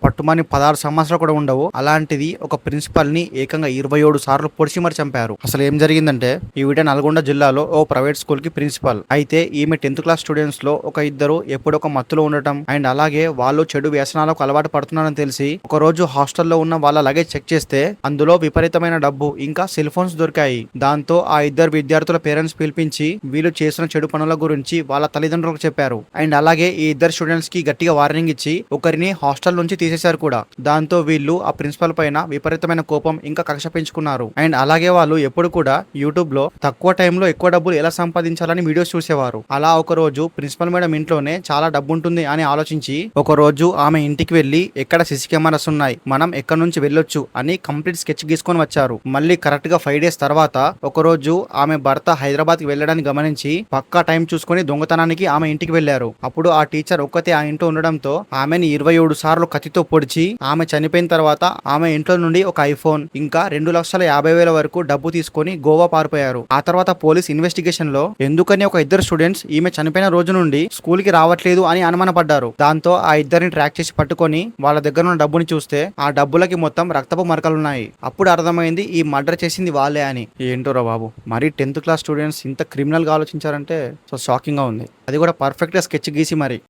పట్టుమని 16 సంవత్సరాలు కూడా ఉండవు. అలాంటిది ఒక ప్రిన్సిపల్ ని ఏకంగా 27 సార్లు పొడిచి మరి చంపారు. అసలు ఏం జరిగిందంటే ఈవిడ నల్గొండ జిల్లాలో ఓ ప్రైవేట్ స్కూల్ కి ప్రిన్సిపల్. అయితే ఈమె 10th క్లాస్ స్టూడెంట్స్ లో ఒక ఇద్దరు ఎప్పుడొక మత్తులో ఉండటం అండ్ అలాగే వాళ్ళు చెడు వ్యసనాలకు అలవాటు పడుతున్నారని తెలిసి ఒక రోజు హాస్టల్లో ఉన్న వాళ్ళ లగేజ్ చెక్ చేస్తే అందులో విపరీతమైన డబ్బు ఇంకా సెల్ ఫోన్స్ దొరికాయి. దాంతో ఆ ఇద్దరు విద్యార్థుల పేరెంట్స్ పిలిపించి వీళ్ళు చేసిన చెడు పనుల గురించి వాళ్ళ తల్లిదండ్రులకు చెప్పారు. అండ్ అలాగే ఈ ఇద్దరు స్టూడెంట్స్ కి గట్టిగా వార్నింగ్ ఇచ్చి ఒకరిని హాస్టల్ నుంచి తీసేశారు కూడా. దాంతో వీళ్ళు ఆ ప్రిన్సిపల్ పైన విపరీతమైన కోపం ఇంకా కక్ష పెంచుకున్నారు. అండ్ అలాగే వాళ్ళు ఎప్పుడు కూడా యూట్యూబ్ లో తక్కువ టైంలో ఎక్కువ డబ్బులు ఎలా సంపాదించాలని వీడియోస్ చూసేవారు. అలా ఒక రోజు ప్రిన్సిపల్ మేడం ఇంట్లోనే చాలా డబ్బు ఉంటుంది అని ఆలోచించి ఒక రోజు ఆమె ఇంటికి వెళ్లి ఎక్కడ సిసి కెమెరాస్ ఉన్నాయి, మనం ఎక్కడి నుంచి వెళ్ళొచ్చు అని కంప్లీట్ స్కెచ్ గీసుకొని వచ్చారు. మళ్ళీ కరెక్ట్ గా 5 days తర్వాత ఒక రోజు ఆమె భర్త హైదరాబాద్ కి వెళ్ళడాన్ని గమనించి పక్కా టైం చూసుకొని దొంగతనానికి ఆమె ఇంటికి వెళ్లారు. అప్పుడు ఆ టీచర్ ఒక్కతే ఆ ఇంట్లో ఉండడంతో ఆమెని 27 సార్లు కత్తితో పొడిచి ఆమె చనిపోయిన తర్వాత ఆమె ఇంట్లో నుండి ఒక ఐఫోన్ ఇంకా 2,50,000 వరకు డబ్బు తీసుకొని గోవా పారిపోయారు. ఆ తర్వాత పోలీస్ ఇన్వెస్టిగేషన్ లో ఎందుకని ఒక ఇద్దరు స్టూడెంట్స్ ఈమె చనిపోయిన రోజు నుండి స్కూల్ కి రావట్లేదు అని అనుమానపడ్డారు. దాంతో ఆ ఇద్దరిని ట్రాక్ చేసి పట్టుకొని వాళ్ళ దగ్గర ఉన్న డబ్బుని చూస్తే ఆ డబ్బులకి మొత్తం రక్తపు మరకలున్నాయి. అప్పుడు అర్థమైంది ఈ మర్డర్ చేసింది వాళ్ళే అని. ఏంటోరా బాబు, మరి 10th క్లాస్ స్టూడెంట్స్ ఇంత క్రిమినల్ గా ఆలోచించారంటే సో షాకింగ్ గా ఉంది. అది కూడా పర్ఫెక్ట్ గా స్కెచ్ గీసి మరి.